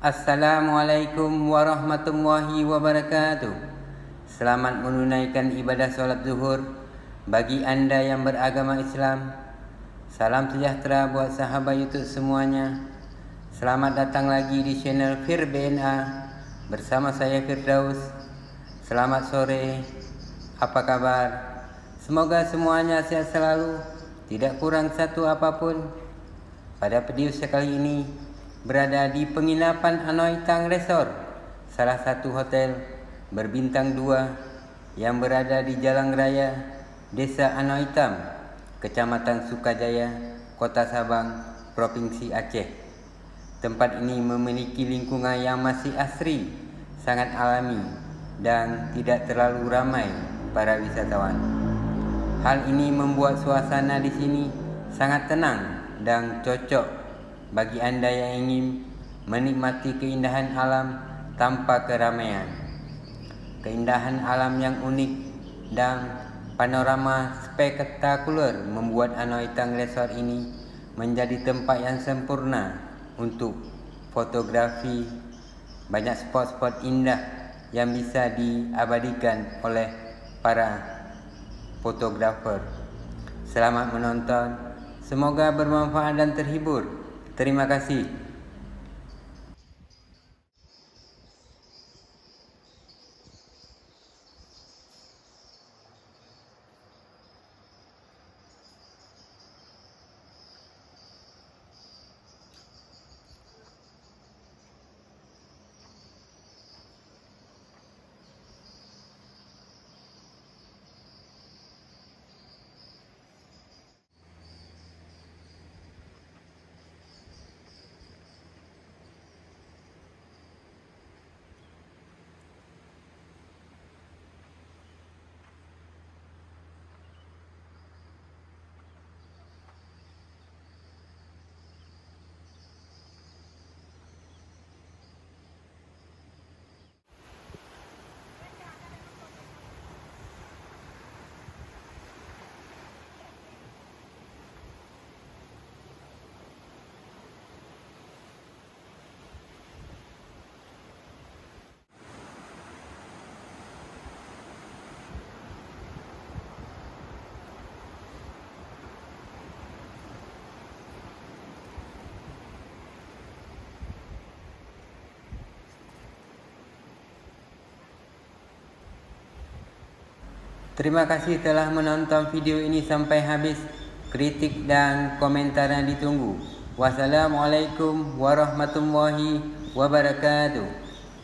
Assalamualaikum warahmatullahi wabarakatuh. Selamat menunaikan ibadah sholat zuhur bagi anda yang beragama Islam. Salam sejahtera buat sahabat YouTube semuanya. Selamat datang lagi di channel Fir BNA bersama saya Firdaus. Selamat sore, apa kabar? Semoga semuanya sehat selalu, tidak kurang satu apapun. Pada video sekali ini berada di penginapan Anoitang Resort, salah satu hotel berbintang 2 yang berada di Jalan Raya Desa Anoitam, Kecamatan Sukajaya, Kota Sabang, Provinsi Aceh. Tempat ini memiliki lingkungan yang masih asri, sangat alami, dan tidak terlalu ramai para wisatawan. Hal ini membuat suasana di sini sangat tenang dan cocok bagi anda yang ingin menikmati keindahan alam tanpa keramaian. Keindahan alam yang unik dan panorama spektakuler membuat Anoitang Resort ini menjadi tempat yang sempurna untuk fotografi. Banyak spot-spot indah yang bisa diabadikan oleh para fotografer. Selamat menonton, semoga bermanfaat dan terhibur. Terima kasih. Terima kasih telah menonton video ini sampai habis. Kritik dan komentarnya ditunggu. Wassalamualaikum warahmatullahi wabarakatuh.